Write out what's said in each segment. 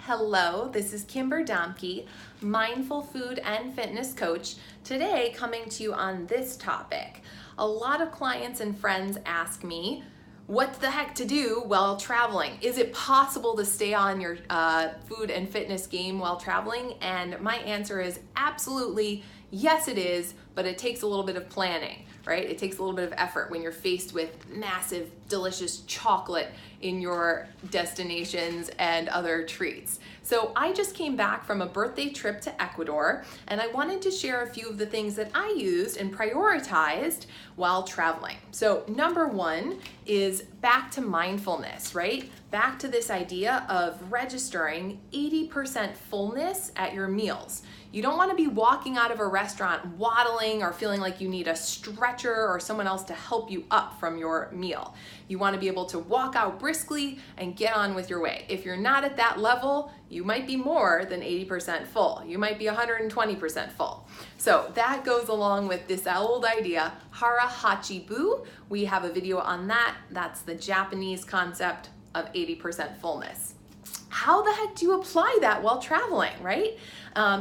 Hello, this is Kimber Domke, mindful food and fitness coach. Today coming to you on this topic. A lot of clients and friends ask me, what the heck to do while traveling? Is it possible to stay on your food and fitness game while traveling? And my answer is absolutely yes it is, but it takes a little bit of planning, right? It takes a little bit of effort when you're faced with massive, delicious chocolate in your destinations and other treats. So I just came back from a birthday trip to Ecuador, and I wanted to share a few of the things that I used and prioritized while traveling. So number one is back to mindfulness, right? Back to this idea of registering 80% fullness at your meals. You don't want to be walking out of a restaurant waddling or feeling like you need a stretcher or someone else to help you up from your meal. You want to be able to walk out briskly and get on with your way. If you're not at that level, you might be more than 80% full. You might be 120% full. So that goes along with this old idea, hara hachi bu. We have a video on that. That's the Japanese concept of 80% fullness. How the heck do you apply that while traveling, right?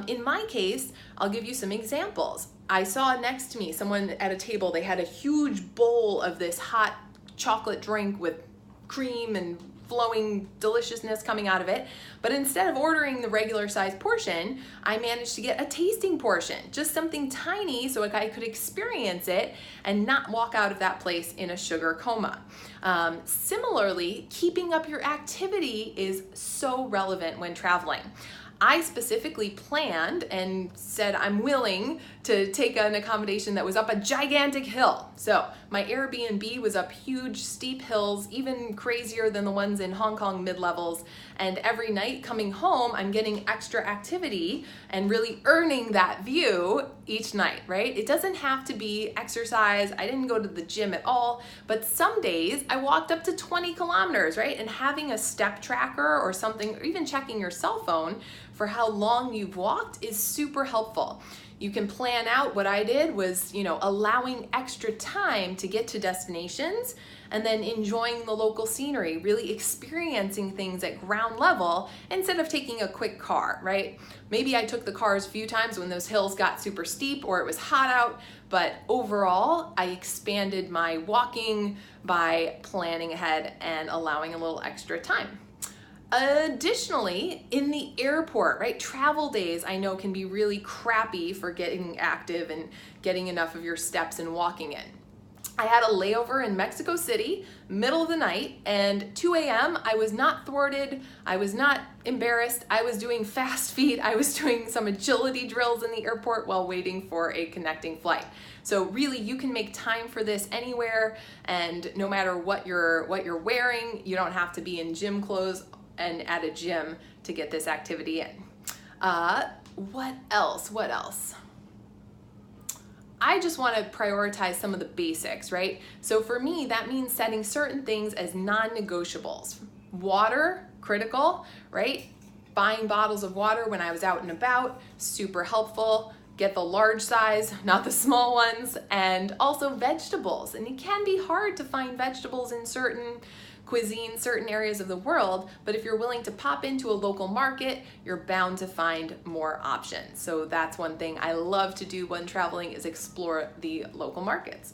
In my case, I'll give you some examples. I saw next to me someone at a table, they had a huge bowl of this hot chocolate drink with cream and flowing deliciousness coming out of it. But instead of ordering the regular size portion, I managed to get a tasting portion, just something tiny so I could experience it and not walk out of that place in a sugar coma. Similarly, keeping up your activity is so relevant when traveling. I specifically planned and said I'm willing to take an accommodation that was up a gigantic hill. So my Airbnb was up huge, steep hills, even crazier than the ones in Hong Kong mid-levels. And every night coming home, I'm getting extra activity and really earning that view each night, right? It doesn't have to be exercise. I didn't go to the gym at all, but some days I walked up to 20 kilometers, right? And having a step tracker or something, or even checking your cell phone for how long you've walked is super helpful. You can plan out. What I did was, allowing extra time to get to destinations and then enjoying the local scenery, really experiencing things at ground level instead of taking a quick car, right? Maybe I took the cars a few times when those hills got super steep or it was hot out, but overall, I expanded my walking by planning ahead and allowing a little extra time. Additionally, in the airport, right, travel days I know can be really crappy for getting active and getting enough of your steps and walking in. I had a layover in Mexico City, middle of the night, and 2 a.m. I was not thwarted, I was not embarrassed, I was doing fast feet, I was doing some agility drills in the airport while waiting for a connecting flight. So really you can make time for this anywhere, and no matter what you're wearing, you don't have to be in gym clothes and at a gym to get this activity in. What else? I just want to prioritize some of the basics, right? So for me, that means setting certain things as non-negotiables. Water, critical, right? Buying bottles of water when I was out and about, super helpful. Get the large size, not the small ones, and also vegetables. And it can be hard to find vegetables in certain cuisine, certain areas of the world, but if you're willing to pop into a local market, you're bound to find more options. So that's one thing I love to do when traveling is explore the local markets.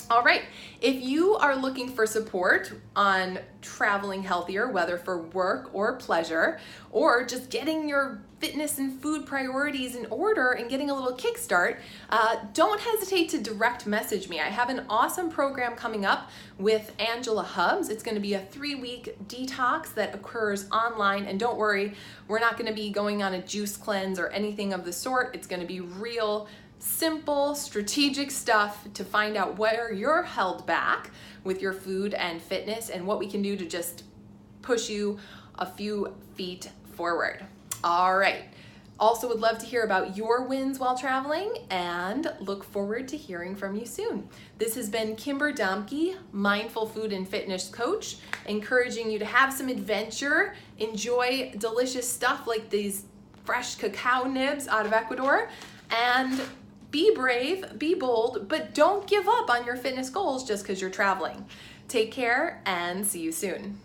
All right, if you are looking for support on traveling healthier, whether for work or pleasure, or just getting your fitness and food priorities in order and getting a little kickstart, don't hesitate to direct message me. I have an awesome program coming up with Angela Hubbs. It's going to be a 3-week detox that occurs online, and don't worry, we're not going to be going on a juice cleanse or anything of the sort. It's going to be real simple, strategic stuff to find out where you're held back with your food and fitness and what we can do to just push you a few feet forward. All right. Also would love to hear about your wins while traveling and look forward to hearing from you soon. This has been Kimber Domke, mindful food and fitness coach, encouraging you to have some adventure, enjoy delicious stuff like these fresh cacao nibs out of Ecuador, and be brave, be bold, but don't give up on your fitness goals just because you're traveling. Take care and see you soon.